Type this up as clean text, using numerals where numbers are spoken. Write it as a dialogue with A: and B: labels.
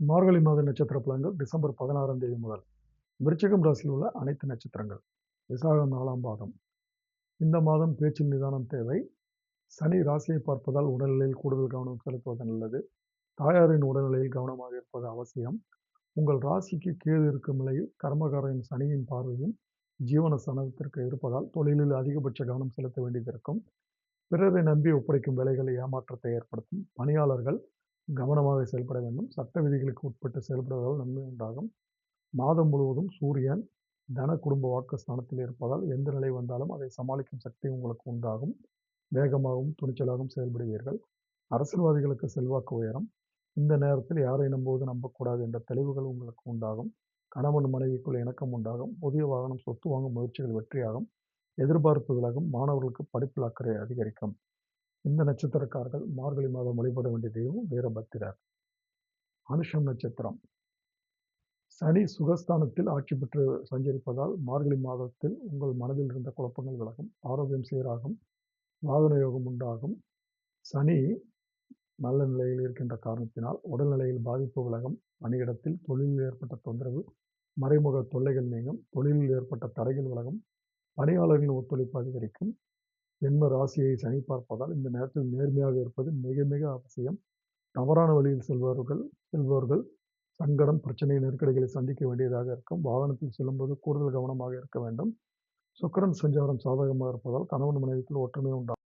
A: மார்கழி மாத நட்சத்திர பலன்கள் டிசம்பர் 16ஆம் தேதி முதல். விருச்சிகம் ராசியில் உள்ள அனைத்து நட்சத்திரங்கள். விசாகம் 4ஆம் பாதம். இந்த மாதம் பேச்சில் நிதானம் தேவை. சனி ராசியை பார்ப்பதால் உடல்நிலையில் கூடுதல் கவனம் செலுத்துவது நல்லது. தாயாரின் உடல்நிலையில் கவனமாக இருப்பது அவசியம். உங்கள் ராசிக்கு கேது இருக்கும் நிலையில் கர்மகாரன் சனியின் பார்வையும் ஜீவன சனத்திற்கு இருப்பதால் தொழிலில் அதிகபட்ச கவனம் செலுத்த வேண்டியது இருக்கும். பிறரை நம்பி ஒப்படைக்கும் வேலைகளை ஏமாற்றத்தை ஏற்படுத்தும். பணியாளர்கள் கவனமாக செயல்பட வேண்டும். சட்ட விதிகளுக்கு உட்பட்டு செயல்படுவதால் நன்மை உண்டாகும். மாதம் முழுவதும் சூரியன் தன குடும்ப வாக்குஸ்தானத்தில் இருப்பதால் எந்த நிலை வந்தாலும் அதை சமாளிக்கும் சக்தி உங்களுக்கு உண்டாகும். வேகமாகவும் துணிச்சலாகவும் செயல்படுவீர்கள். அரசியல்வாதிகளுக்கு செல்வாக்கு உயரும். இந்த நேரத்தில் யாரை நம்புவது நம்பக்கூடாது என்ற தெளிவுகள் உங்களுக்கு உண்டாகும். கணவன் மனைவிக்குள் இணக்கம் உண்டாகும். புதிய வாகனம் சொத்து வாங்கும் முயற்சிகள் வெற்றியாகும். எதிர்பார்ப்பு விலகும். மாணவர்களுக்கு படிப்பில் அக்கறை அதிகரிக்கும். இந்த நட்சத்திரக்காரர்கள் மார்கழி மாதம் வழிபட வேண்டிய தெய்வம் வீரபத்திரர். அனுஷம் நட்சத்திரம். சனி சுகஸ்தானத்தில் ஆட்சி பெற்று சஞ்சரிப்பதால் மார்கழி மாதத்தில் உங்கள் மனதில் இருந்த குழப்பங்கள் விலகும். ஆரோக்கியம் சீராகும். வாகன யோகம் உண்டாகும். சனி நல்ல நிலையில் இருக்கின்ற காரணத்தினால் உடல்நிலையில் பாதிப்பு விலகும். பணியிடத்தில் தொழிலில் ஏற்பட்ட தொந்தரவு மறைமுக தொல்லைகள் நீங்கும். தொழிலில் ஏற்பட்ட தடைகள் விலகும். பணியாளர்களின் ஒத்துழைப்பு அதிகரிக்கும். ஜென்ம ராசியை சனி பார்ப்பதால் இந்த நேரத்தில் நேர்மையாக இருப்பது மிக மிக அவசியம். தவறான வழியில் செல்பவர்கள் சங்கடம், பிரச்சனை, நெருக்கடிகளை சந்திக்க வேண்டியதாக இருக்கும். வாகனத்தில் செல்லும்போது கூடுதல் கவனமாக இருக்க வேண்டும். சுக்கிரன் சஞ்சாரம் சாதகமாக இருப்பதால் கணவன் மனைவிக்குள் ஒற்றுமை உண்டாகும்.